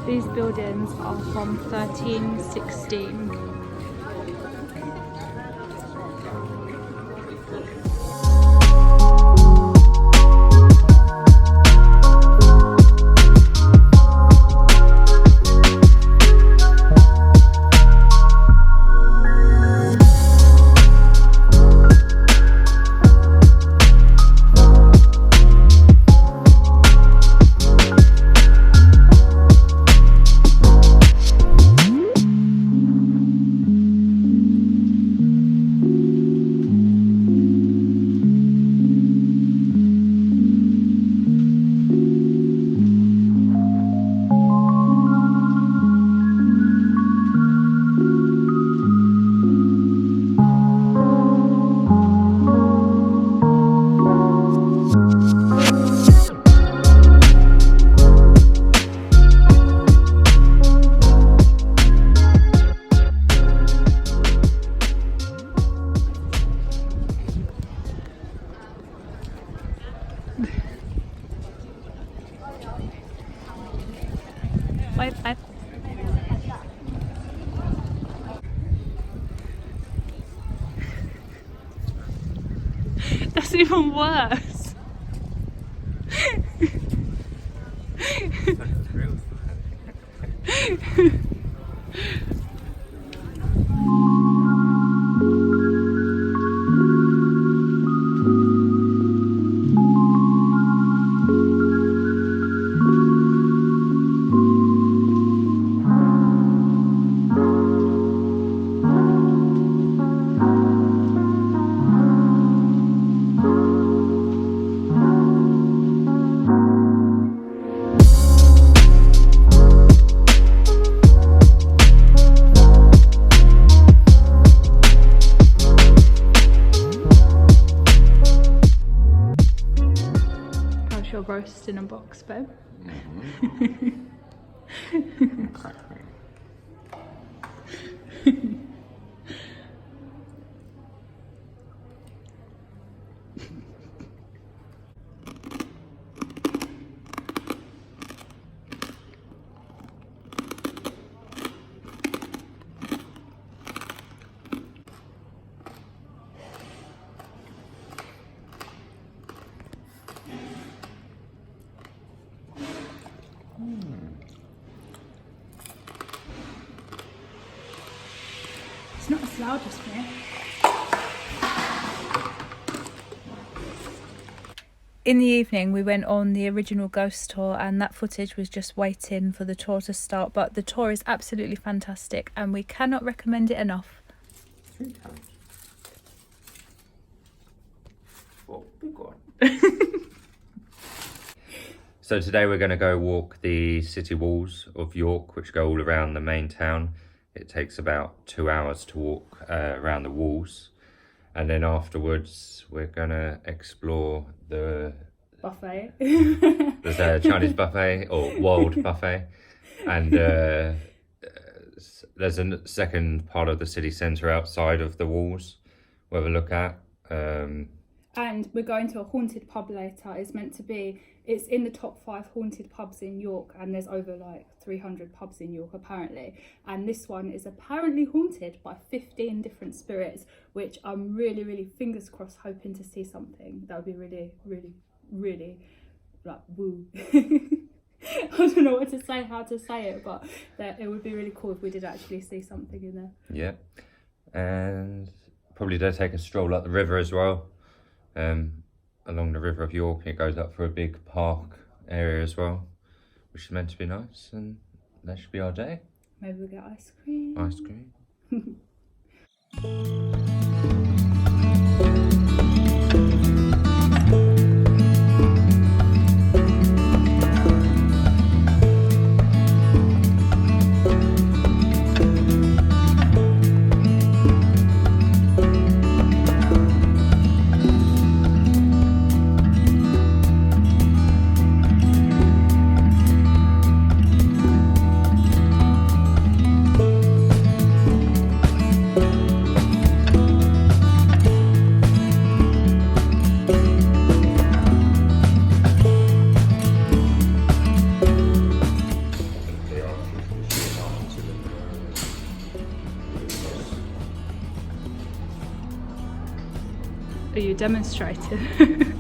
These buildings are from 1316. Bye. That's even worse. Your roast in a box, babe. Exactly. It's not as loud as me. In the evening we went on the original ghost tour, and that footage was just waiting for the tour to start, but the tour is absolutely fantastic and we cannot recommend it enough. Well, big one. So today we're going to go walk the city walls of York, which go all around the main town. It takes about 2 hours to walk around the walls, and then afterwards we're going to explore the Buffet. there's a Chinese buffet or world buffet, and there's a second part of the city centre outside of the walls we'll have a look at. And we're going to a haunted pub later. It's in the top 5 haunted pubs in York, and there's over like 300 pubs in York apparently. And this one is apparently haunted by 15 different spirits, which I'm really, really fingers crossed hoping to see something. That would be really, really, really like woo. I don't know what to say, how to say it, but it would be really cool if we did actually see something in there. Yeah, and probably do take a stroll up the river as well. Along the River of York, it goes up for a big park area as well, which is meant to be nice, and that should be our day. Maybe we'll get ice cream. Ice cream. Are you demonstrating?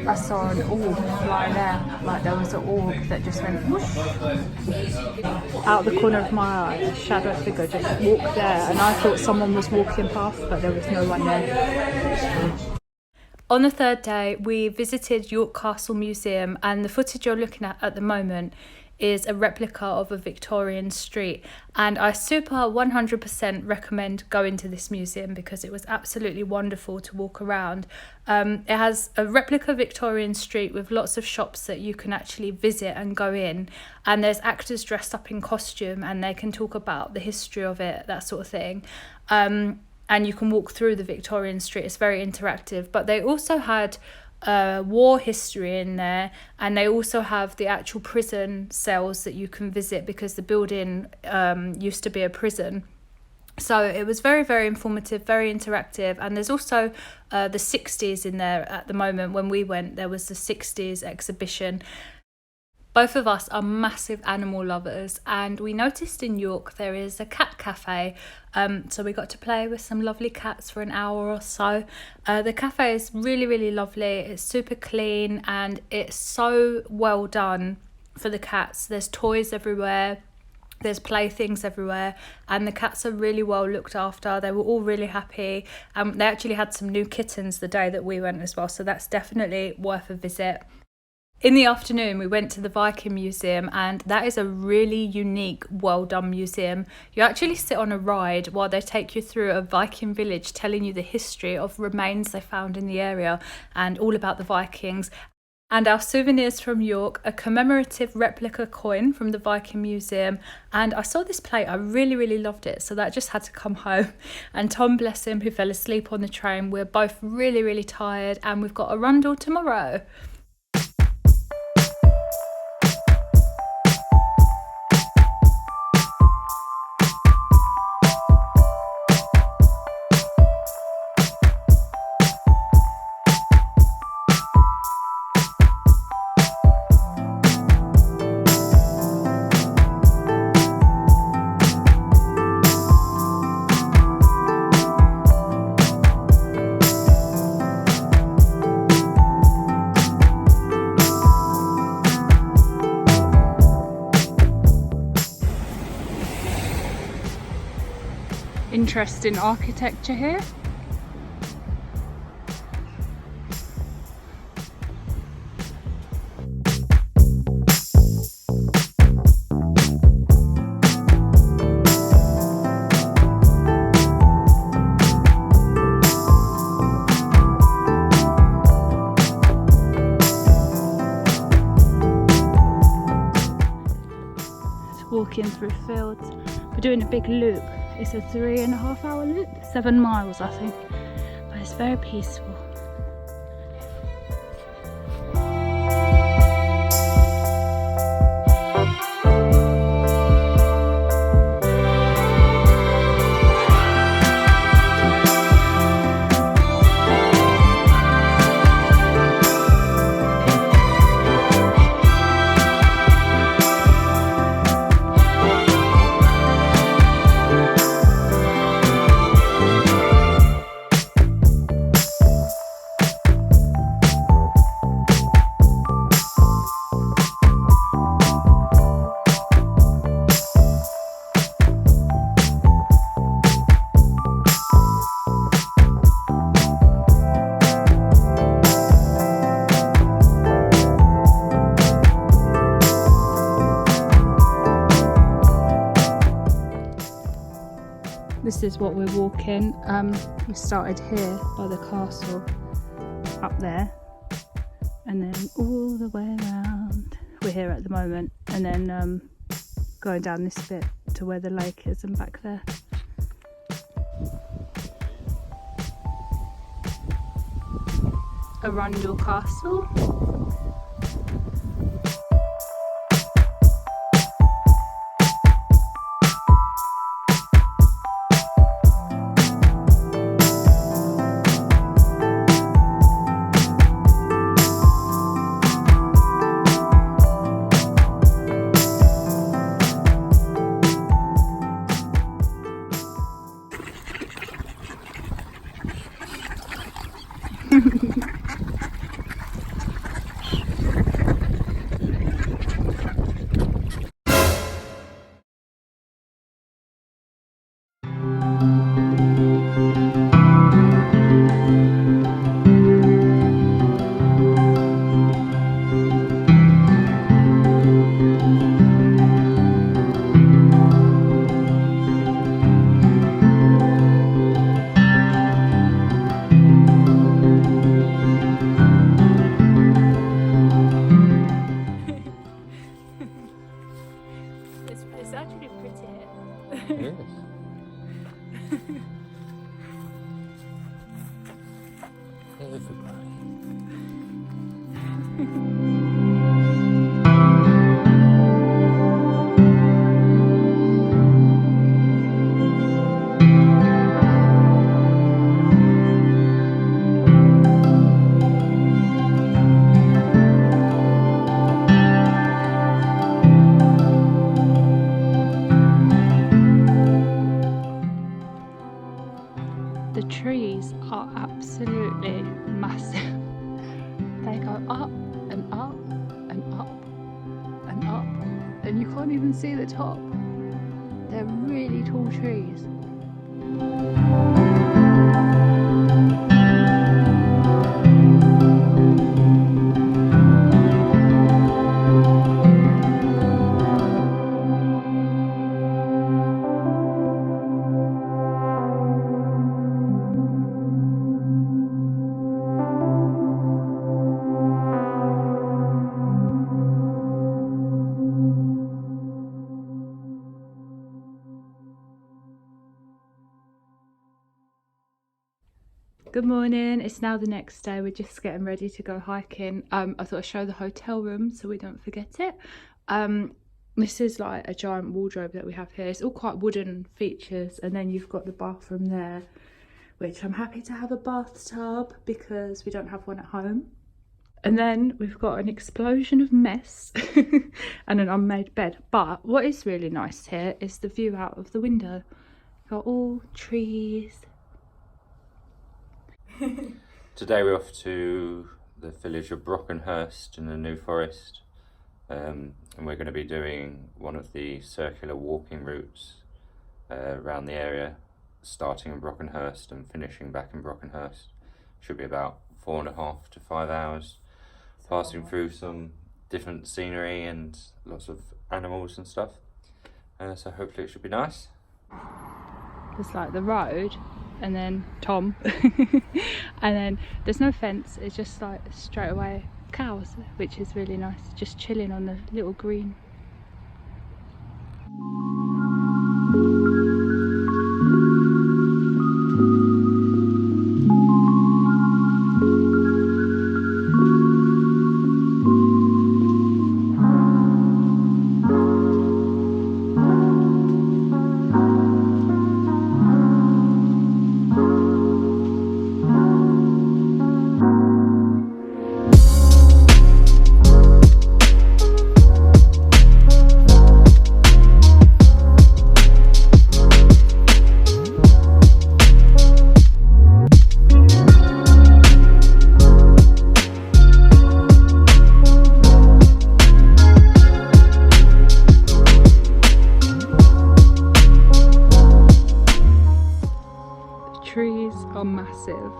I saw an orb fly there, like there was an orb that just went whoosh. Out the corner of my eye, a shadow figure just walked there, and I thought someone was walking past, but there was no one there. On the third day, we visited York Castle Museum, and the footage you're looking at the moment is a replica of a Victorian street, and I super 100% recommend going to this museum because it was absolutely wonderful to walk around. It has a replica Victorian street with lots of shops that you can actually visit and go in, and there's actors dressed up in costume and they can talk about the history of it, that sort of thing. And you can walk through the Victorian street. It's very interactive, but they also had war history in there, and they also have the actual prison cells that you can visit because the building used to be a prison. So it was very, very informative, very interactive, and there's also the 60s in there at the moment. When we went, there was the 60s exhibition. Both of us are massive animal lovers, and we noticed in York there is a cat cafe, so we got to play with some lovely cats for an hour or so. The cafe is really, really lovely. It's super clean and it's so well done for the cats. There's toys everywhere. There's playthings everywhere, and the cats are really well looked after. They were all really happy. They actually had some new kittens the day that we went as well, so that's definitely worth a visit. In the afternoon, we went to the Viking Museum, and that is a really unique, well-done museum. You actually sit on a ride while they take you through a Viking village, telling you the history of remains they found in the area and all about the Vikings. And our souvenirs from York, a commemorative replica coin from the Viking Museum, and I saw this plate, I really loved it, so that just had to come home. And Tom, bless him, who fell asleep on the train. We're both really tired, and we've got Arundel tomorrow. Interesting architecture here. Walking through fields. We're doing a big loop. It's a 3.5 hour loop, 7 miles I think, but it's very peaceful. This is what we're walking. We started here by the castle, up there, and then all the way around. We're here at the moment, and then going down this bit to where the lake is and back there. Arundel Castle. It's actually pretty here. Yes. Everybody. The trees are absolutely massive. They go up and up and up and up, and you can't even see the top. They're really tall trees. Good morning, it's now the next day. We're just getting ready to go hiking. I thought I'd show the hotel room so we don't forget it. This is like a giant wardrobe that we have here. It's all quite wooden features, and then you've got the bathroom there, which I'm happy to have a bathtub because we don't have one at home. And then we've got an explosion of mess and an unmade bed. But what is really nice here is the view out of the window. Got all trees. Today we're off to the village of Brockenhurst in the New Forest, and we're going to be doing one of the circular walking routes around the area, starting in Brockenhurst and finishing back in Brockenhurst. Should be about 4.5 to 5 hours, passing through some different scenery and lots of animals and stuff, so hopefully it should be nice. It's like the road and then Tom and then there's no fence, it's just like straight away cows, which is really nice, just chilling on the little green. Trees are massive.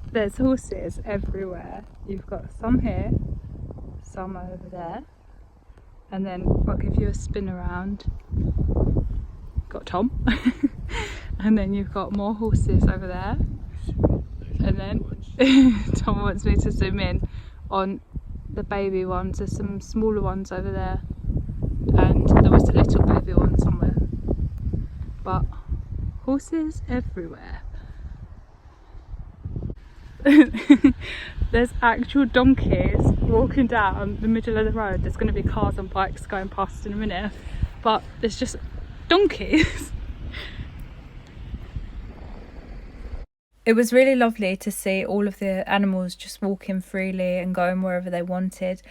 There's horses everywhere. You've got some here, some over there, and then I'll give you a spin around. Got Tom, and then you've got more horses over there, and then Tom wants me to zoom in on the baby ones. There's some smaller ones over there, and there was a little baby one somewhere, but horses everywhere. There's actual donkeys walking down the middle of the road. There's going to be cars and bikes going past in a minute, but there's just donkeys. It was really lovely to see all of the animals just walking freely and going wherever they wanted.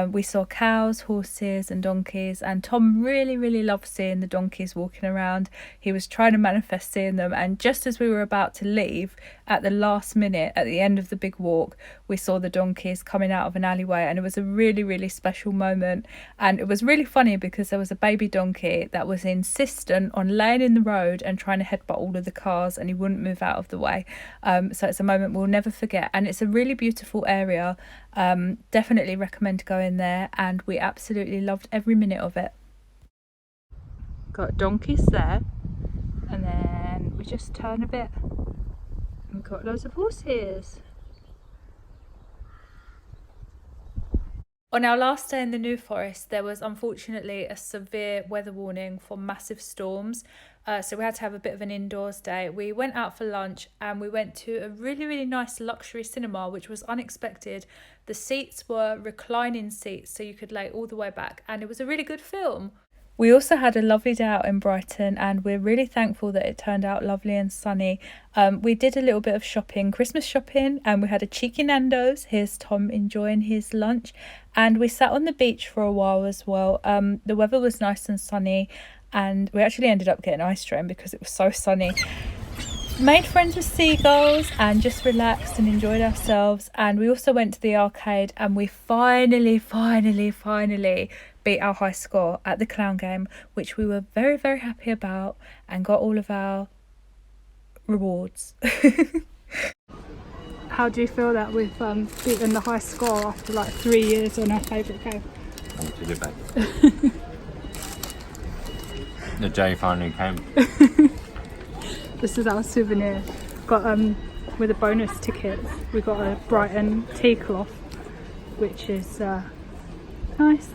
We saw cows, horses and donkeys, and Tom really loved seeing the donkeys walking around. He was trying to manifest seeing them, and just as we were about to leave, at the last minute, at the end of the big walk, we saw the donkeys coming out of an alleyway, and it was a really special moment. And it was really funny because there was a baby donkey that was insistent on laying in the road and trying to headbutt all of the cars, and he wouldn't move out of the way. So it's a moment we'll never forget, and it's a really beautiful area. Definitely recommend going there, and we absolutely loved every minute of it. Got donkeys there, and then we just turn a bit and we've got loads of horses. On our last day in the New Forest, there was unfortunately a severe weather warning for massive storms. So we had to have a bit of an indoors day. We went out for lunch and we went to a really nice luxury cinema, which was unexpected. The seats were reclining seats, so you could lay all the way back, and it was a really good film. We also had a lovely day out in Brighton, and we're really thankful that it turned out lovely and sunny. We did a little bit of shopping, Christmas shopping, and we had a cheeky Nando's. Here's Tom enjoying his lunch. And we sat on the beach for a while as well. The weather was nice and sunny, and we actually ended up getting ice cream because it was so sunny. Made friends with seagulls and just relaxed and enjoyed ourselves. And we also went to the arcade, and we finally beat our high score at the clown game, which we were very happy about, and got all of our rewards. How do you feel that we've beaten the high score after like 3 years on our favourite game? Thank you, back. The day finally came. This is our souvenir. Got with a bonus ticket, we got a Brighton tea cloth, which is nice.